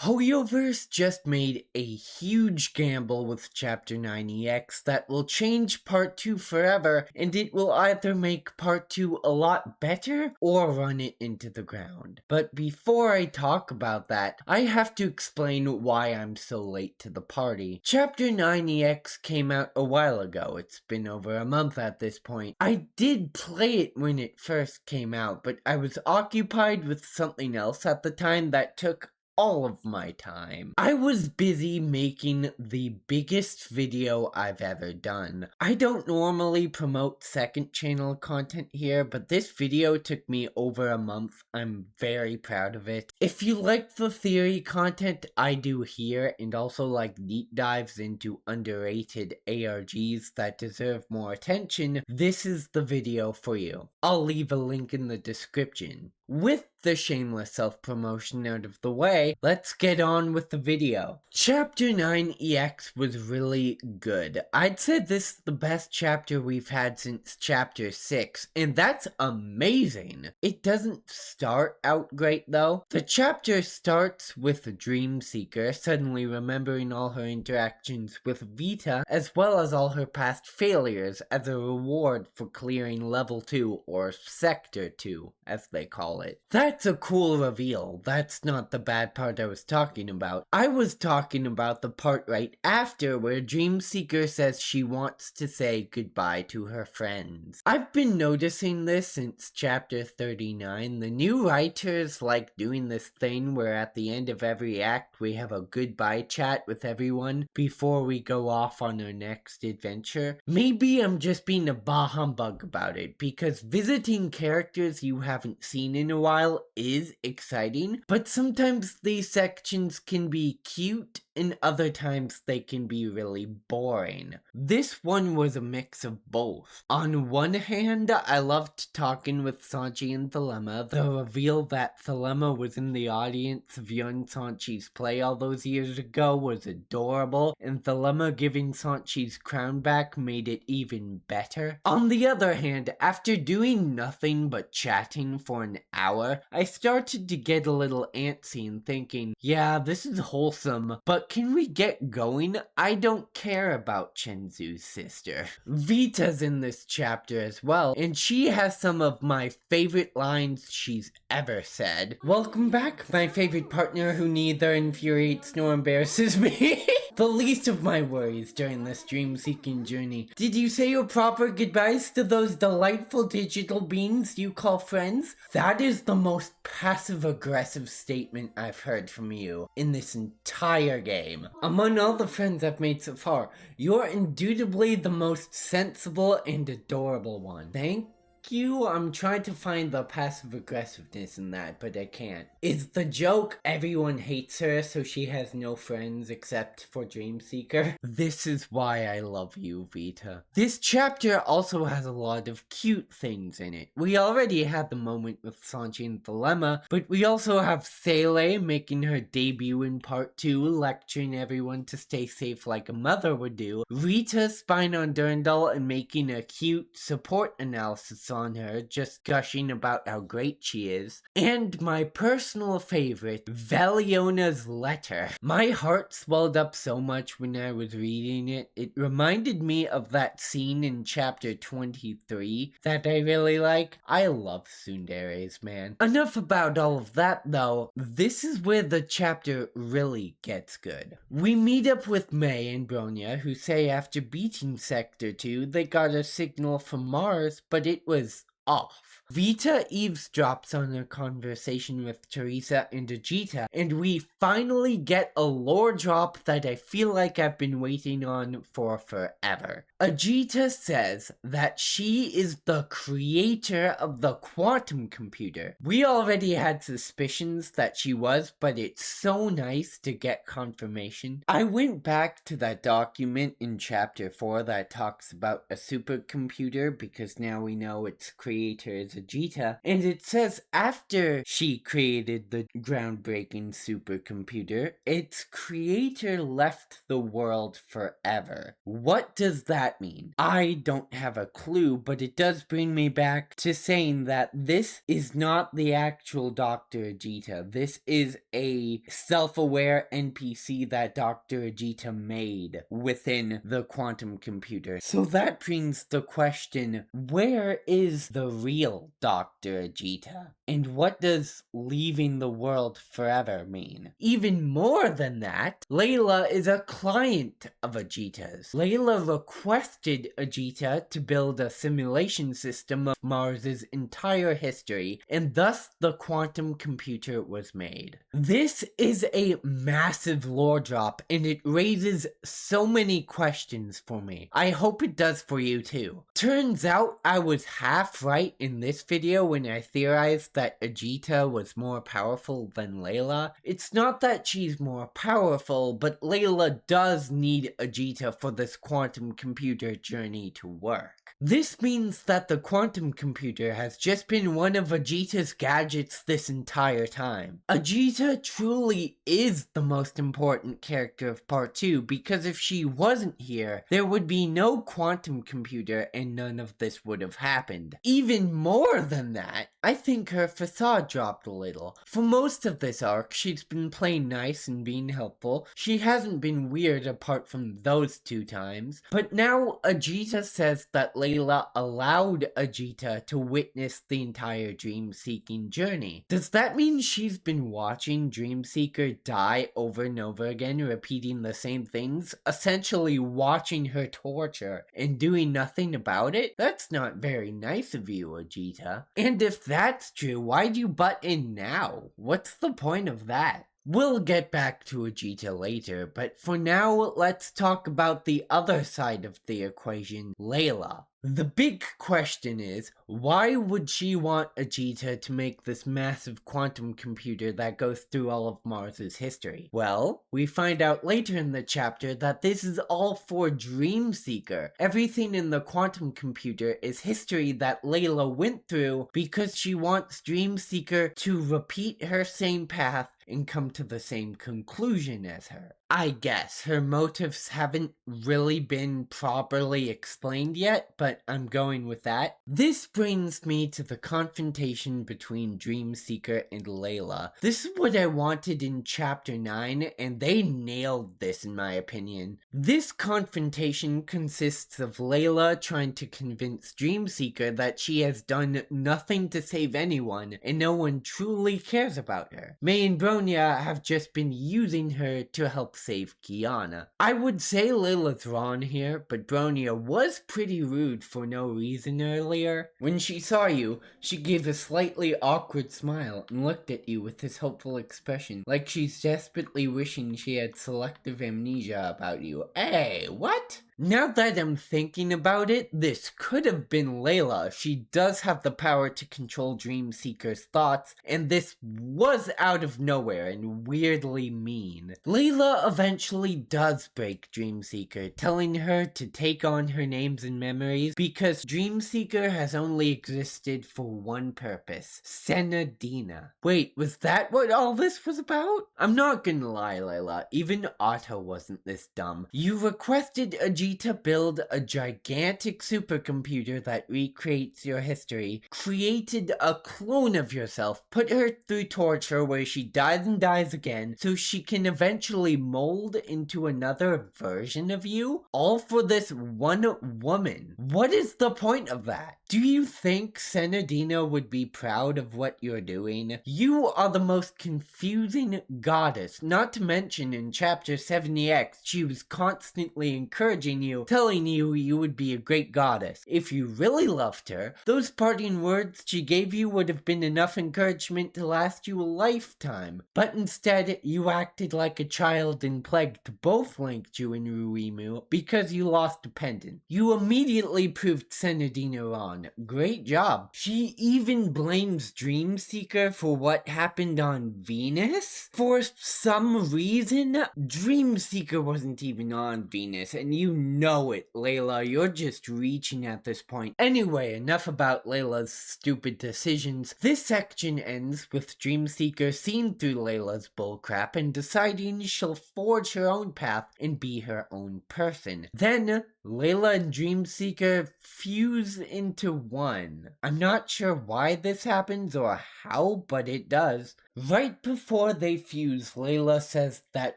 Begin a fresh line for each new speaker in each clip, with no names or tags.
Hoyoverse just made a huge gamble with Chapter 9EX that will change Part 2 forever, and it will either make Part 2 a lot better or run it into the ground. But before I talk about that, I have to explain why I'm so late to the party. Chapter 9EX came out a while ago. It's been over a month at this point. I did play it when it first came out, but I was occupied with something else at the time that took all of my time. I was busy making the biggest video I've ever done. I don't normally promote second channel content here, but this video took me over a month. I'm very proud of it. If you like the theory content I do here and also like deep dives into underrated ARGs that deserve more attention, this is the video for you. I'll leave a link in the description. With the shameless self-promotion out of the way, let's get on with the video. Chapter 9EX was really good. I'd say this is the best chapter we've had since Chapter 6, and that's amazing. It doesn't start out great though. The chapter starts with Dreamseeker suddenly remembering all her interactions with Vita, as well as all her past failures as a reward for clearing Level 2, or Sector 2, as they call it. That's a cool reveal. That's not the bad part I was talking about. I was talking about the part right after where Dreamseeker says she wants to say goodbye to her friends. I've been noticing this since Chapter 39. The new writers like doing this thing where at the end of every act we have a goodbye chat with everyone before we go off on our next adventure. Maybe I'm just being a bah humbug about it, because visiting characters you haven't seen in a while is exciting, but sometimes these sections can be cute and other times they can be really boring. This one was a mix of both. On one hand, I loved talking with Sanchi and Thelema. The reveal that Thelema was in the audience viewing Sanchi's play all those years ago was adorable, and Thelema giving Sanchi's crown back made it even better. On the other hand, after doing nothing but chatting for an hour, I started to get a little antsy and thinking, yeah, this is wholesome, but can we get going? I don't care about Chenzu's sister. Vita's in this chapter as well, and she has some of my favorite lines she's ever said. Welcome back, my favorite partner who neither infuriates nor embarrasses me. The least of my worries during this dream-seeking journey. Did you say your proper goodbyes to those delightful digital beings you call friends? That is the most passive-aggressive statement I've heard from you in this entire game. Among all the friends I've made so far, you're indubitably the most sensible and adorable one. Thank you. I'm trying to find the passive aggressiveness in that, but I can't. Is the joke everyone hates her so she has no friends except for Dreamseeker? This is why I love you, Vita. This chapter also has a lot of cute things in it. We already had the moment with Sanchi and Thelema, but we also have Leylah making her debut in part 2, lecturing everyone to stay safe like a mother would do, Rita spying on Durandal and making a cute support analysis on her, just gushing about how great she is, and my personal favorite, Valiona's letter. My heart swelled up so much when I was reading it. It reminded me of that scene in chapter 23 that I really like. I love tsunderes, man. Enough about all of that though. This is where the chapter really gets good. We meet up with May and Bronya, who say after beating Sector 2 they got a signal from Mars, but it was off. Vita eavesdrops on their conversation with Teresa and Ajita, and we finally get a lore drop that I feel like I've been waiting on for forever. Ajita says that she is the creator of the quantum computer. We already had suspicions that she was, but it's so nice to get confirmation. I went back to that document in chapter 4 that talks about a supercomputer, because now we know its creator is Ajita, and it says after she created the groundbreaking supercomputer, its creator left the world forever. What does that mean? I don't have a clue, but it does bring me back to saying that this is not the actual Dr. Ajita. This is a self-aware NPC that Dr. Ajita made within the quantum computer. So that brings the question, where is the real Dr. Ajita? And what does leaving the world forever mean? Even more than that, Leylah is a client of Ajita's. Leylah requested Ajita to build a simulation system of Mars's entire history, and thus the quantum computer was made. This is a massive lore drop, and it raises so many questions for me. I hope it does for you too. Turns out I was half right in this video when I theorized that Ajita was more powerful than Leylah. It's not that she's more powerful, but Leylah does need Ajita for this quantum computer journey to work. This means that the quantum computer has just been one of Ajita's gadgets this entire time. Ajita truly is the most important character of part 2, because if she wasn't here, there would be no quantum computer and none of this would have happened. Even more than that, I think her facade dropped a little. For most of this arc, she's been playing nice and being helpful. She hasn't been weird apart from those 2 times. But now Ajita says that Leylah allowed Ajita to witness the entire dream-seeking journey. Does that mean she's been watching Dreamseeker die over and over again, repeating the same things? Essentially watching her torture and doing nothing about it? That's not very nice of you, Ajita. And if that's true, why'd you butt in now? What's the point of that? We'll get back to Ajita later, but for now, let's talk about the other side of the equation, Leylah. The big question is, why would she want Ajita to make this massive quantum computer that goes through all of Mars's history? Well, we find out later in the chapter that this is all for Dreamseeker. Everything in the quantum computer is history that Leylah went through because she wants Dreamseeker to repeat her same path and come to the same conclusion as her. I guess her motives haven't really been properly explained yet, but I'm going with that. This brings me to the confrontation between Dreamseeker and Leylah. This is what I wanted in chapter 9, and they nailed this in my opinion. This confrontation consists of Leylah trying to convince Dreamseeker that she has done nothing to save anyone, and no one truly cares about her. May and Bronya have just been using her to help save Kiana. I would say Leylah's wrong here, but Bronya was pretty rude for no reason earlier. When she saw you, she gave a slightly awkward smile and looked at you with this hopeful expression, like she's desperately wishing she had selective amnesia about you. Hey, what? Now that I'm thinking about it, this could have been Leylah. She does have the power to control Dreamseeker's thoughts, and this was out of nowhere and weirdly mean. Leylah eventually does break Dreamseeker, telling her to take on her names and memories because Dreamseeker has only existed for one purpose: Senadina. Wait, was that what all this was about? I'm not gonna lie, Leylah, even Otto wasn't this dumb. You requested Ajita build a gigantic supercomputer that recreates your history, created a clone of yourself, put her through torture where she dies and dies again so she can eventually mold into another version of you, all for this one woman. What is the point of that? Do you think Senadina would be proud of what you're doing? You are the most confusing goddess, not to mention in chapter 70X, she was constantly encouraging you, telling you you would be a great goddess. If you really loved her, those parting words she gave you would have been enough encouragement to last you a lifetime. But instead, you acted like a child and plagued both Linkju and Ruimu because you lost a pendant. You immediately proved Senadina wrong. Great job. She even blames Dreamseeker for what happened on Venus? For some reason, Dreamseeker wasn't even on Venus, and you know it, Leylah. You're just reaching at this point. Anyway, enough about Leylah's stupid decisions. This section ends with Dreamseeker seeing through Leylah's bullcrap and deciding she'll forge her own path and be her own person. Then, Leylah and Dreamseeker fuse into one. I'm not sure why this happens or how, but it does. Right before they fuse, Leylah says that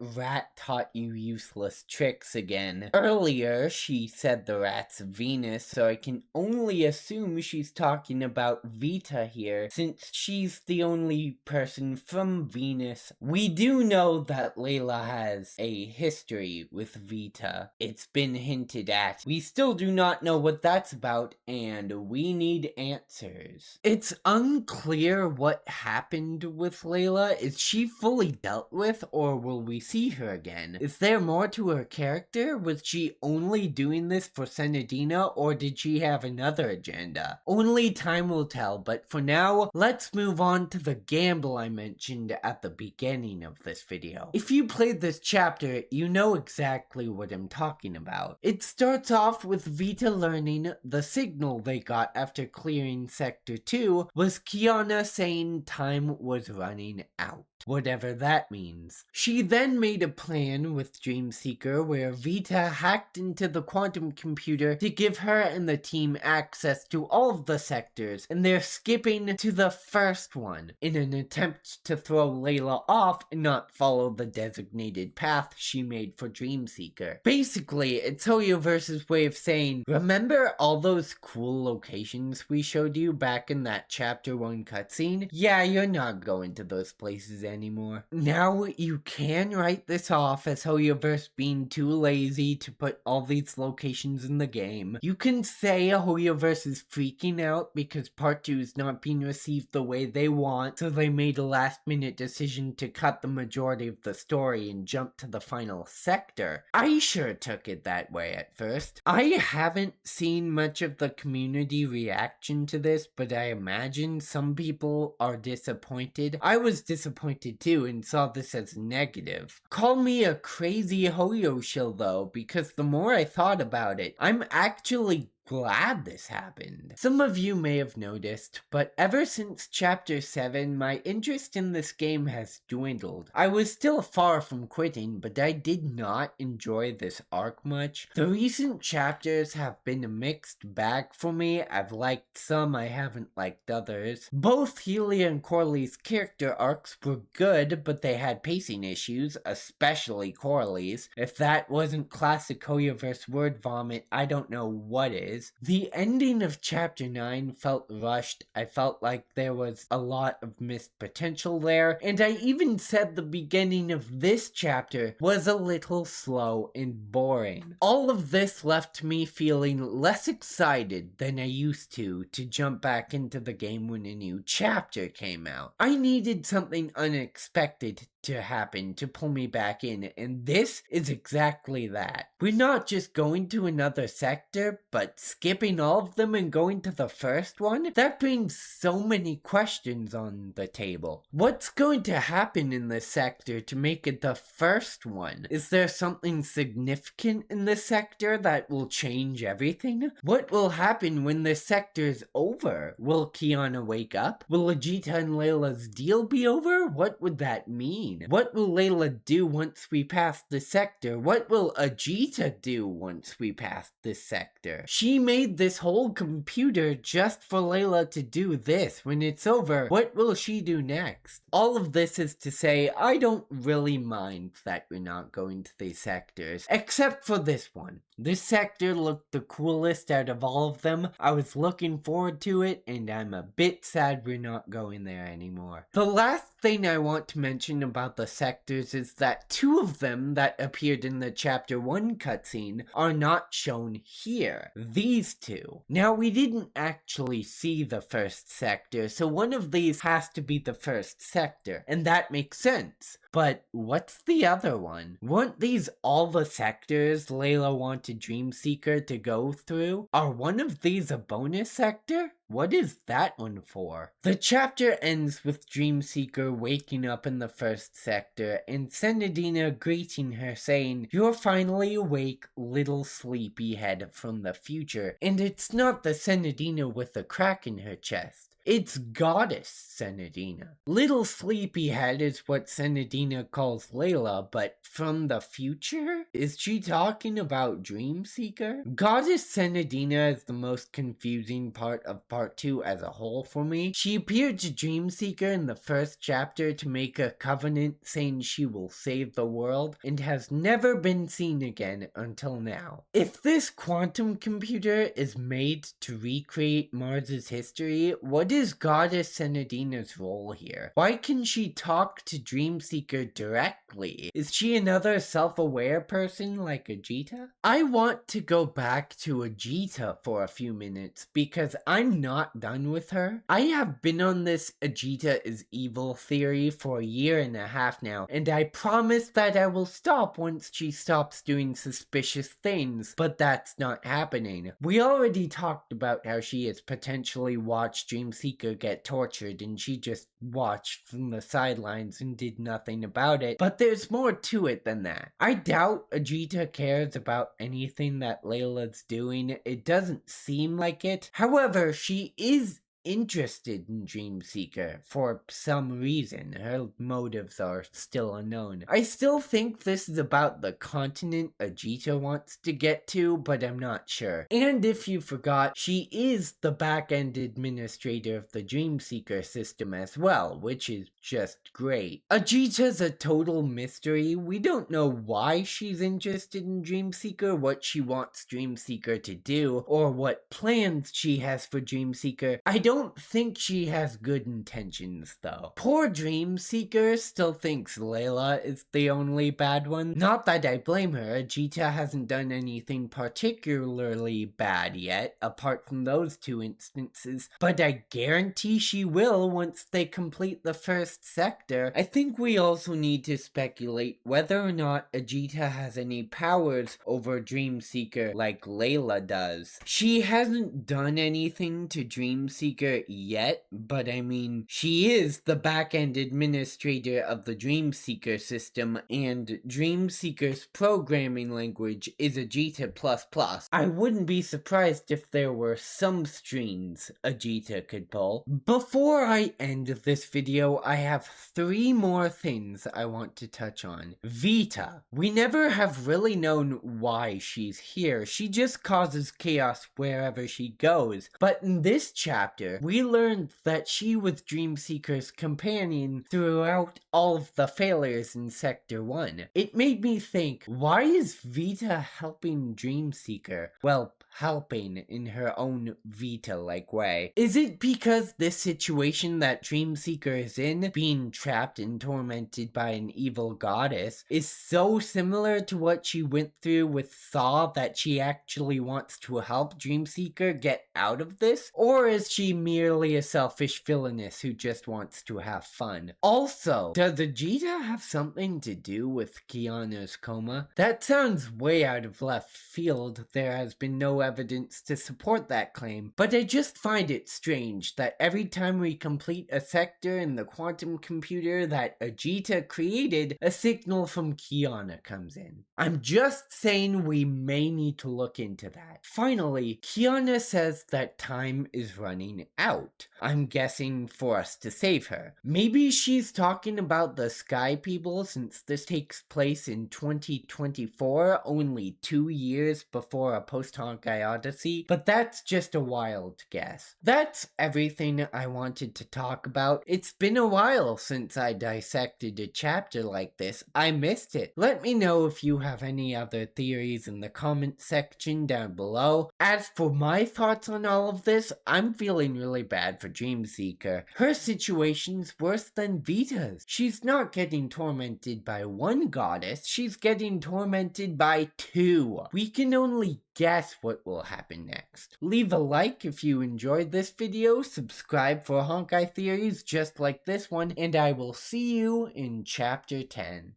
rat taught you useless tricks again. Earlier, she said the rat's Venus, so I can only assume she's talking about Vita here, since she's the only person from Venus. We do know that Leylah has a history with Vita. It's been hinted at. We still do not know what that's about, and we need answers. It's unclear what happened with Leylah. Is she fully dealt with, or will we see her again? Is there more to her character? Was she only doing this for Senadina, or did she have another agenda? Only time will tell, but for now, let's move on to the gamble I mentioned at the beginning of this video. If you played this chapter, you know exactly what I'm talking about. It starts off with Vita learning the signal they got after clearing Sector 2 was Kiana saying time was running out. Whatever that means. She then made a plan with Dreamseeker where Vita hacked into the quantum computer to give her and the team access to all of the sectors, and they're skipping to the first one in an attempt to throw Leylah off and not follow the designated path she made for Dreamseeker. Basically, it's Hoyoverse's way of saying, remember all those cool locations we showed you back in that chapter 1 cutscene? Yeah, you're not going to those places anymore. Now you can write this off as Hoyoverse being too lazy to put all these locations in the game. You can say Hoyoverse is freaking out because part 2 is not being received the way they want, so they made a last minute decision to cut the majority of the story and jump to the final sector. I sure took it that way at first. I haven't seen much of the community reaction to this, but I imagine some people are disappointed. I was disappointed too and saw this as negative. Call me a crazy Hoyo shill though, because the more I thought about it, I'm actually glad this happened. Some of you may have noticed, but ever since Chapter 7, my interest in this game has dwindled. I was still far from quitting, but I did not enjoy this arc much. The recent chapters have been a mixed bag for me. I've liked some, I haven't liked others. Both Helia and Corley's character arcs were good, but they had pacing issues, especially Corley's. If that wasn't classic Hoyoverse word vomit, I don't know what is. The ending of Chapter 9 felt rushed. I felt like there was a lot of missed potential there, and I even said the beginning of this chapter was a little slow and boring. All of this left me feeling less excited than I used to jump back into the game when a new chapter came out. I needed something unexpected to happen to pull me back in, and this is exactly that. We're not just going to another sector, but skipping all of them and going to the first one? That brings so many questions on the table. What's going to happen in this sector to make it the first one? Is there something significant in this sector that will change everything? What will happen when this sector is over? Will Kiana wake up? Will Ajita and Leylah's deal be over? What would that mean? What will Leylah do once we pass the sector? What will Ajita do once we pass this sector? She made this whole computer just for Leylah to do this. When it's over, what will she do next? All of this is to say, I don't really mind that we're not going to these sectors, except for this one. This sector looked the coolest out of all of them. I was looking forward to it, and I'm a bit sad we're not going there anymore. The last thing I want to mention about the sectors is that 2 of them that appeared in the Chapter 1 cutscene are not shown here. These 2. Now, we didn't actually see the first sector, so one of these has to be the first sector, and that makes sense. But what's the other one? Weren't these all the sectors Leylah wanted Dreamseeker to go through? Are one of these a bonus sector? What is that one for? The chapter ends with Dreamseeker waking up in the first sector and Senadina greeting her saying, "You're finally awake, little sleepyhead from the future." And it's not the Senadina with a crack in her chest. It's Goddess Senadina. Little Sleepyhead is what Senadina calls Leylah, but from the future? Is she talking about Dreamseeker? Goddess Senadina is the most confusing part of part 2 as a whole for me. She appeared to Dreamseeker in the first chapter to make a covenant saying she will save the world, and has never been seen again until now. If this quantum computer is made to recreate Mars's history, what is Goddess Senadina's role here? Why can she talk to Dreamseeker directly? Is she another self-aware person like Ajita? I want to go back to Ajita for a few minutes because I'm not done with her. I have been on this Ajita is evil theory for a year and a half now, and I promise that I will stop once she stops doing suspicious things, but that's not happening. We already talked about how she has potentially watched Dreamseeker get tortured and she just watched from the sidelines and did nothing about it, but there's more to it than that. I doubt Ajita cares about anything that Leylah's doing. It doesn't seem like it. However, she is interested in Dreamseeker for some reason. Her motives are still unknown. I still think this is about the continent Ajita wants to get to, but I'm not sure. And if you forgot, she is the back-end administrator of the Dreamseeker system as well, which is just great. Ajita's a total mystery. We don't know why she's interested in Dreamseeker, what she wants Dreamseeker to do, or what plans she has for Dreamseeker. I don't think she has good intentions, though. Poor Dreamseeker still thinks Leylah is the only bad one. Not that I blame her. Ajita hasn't done anything particularly bad yet, apart from those 2 instances, but I guarantee she will once they complete the first sector. I think we also need to speculate whether or not Ajita has any powers over Dreamseeker like Leylah does. She hasn't done anything to Dreamseeker yet, but I mean, she is the back-end administrator of the Dreamseeker system, and Dreamseeker's programming language is Ajita++. I wouldn't be surprised if there were some strings Ajita could pull. Before I end this video, I have 3 more things I want to touch on. Vita. We never have really known why she's here. She just causes chaos wherever she goes. But in this chapter, we learned that she was Dreamseeker's companion throughout all of the failures in Sector 1. It made me think, why is Vita helping Dreamseeker? Well, helping in her own Vita-like way. Is it because this situation that Dreamseeker is in, being trapped and tormented by an evil goddess, is so similar to what she went through with Thaw that she actually wants to help Dreamseeker get out of this? Or is she merely a selfish villainess who just wants to have fun? Also, does Ajita have something to do with Kiana's coma? That sounds way out of left field. There has been no evidence to support that claim, but I just find it strange that every time we complete a sector in the quantum computer that Ajita created, a signal from Kiana comes in. I'm just saying we may need to look into that. Finally, Kiana says that time is running out. I'm guessing for us to save her. Maybe she's talking about the Sky People since this takes place in 2024, only 2 years before a post-Honkai Odyssey, but that's just a wild guess. That's everything I wanted to talk about. It's been a while since I dissected a chapter like this. I missed it. Let me know if you have any other theories in the comment section down below. As for my thoughts on all of this, I'm feeling really bad for Dreamseeker. Her situation's worse than Vita's. She's not getting tormented by one goddess, she's getting tormented by 2. We can only guess what what will happen next. Leave a like if you enjoyed this video, subscribe for Honkai theories just like this one, and I will see you in Chapter 10.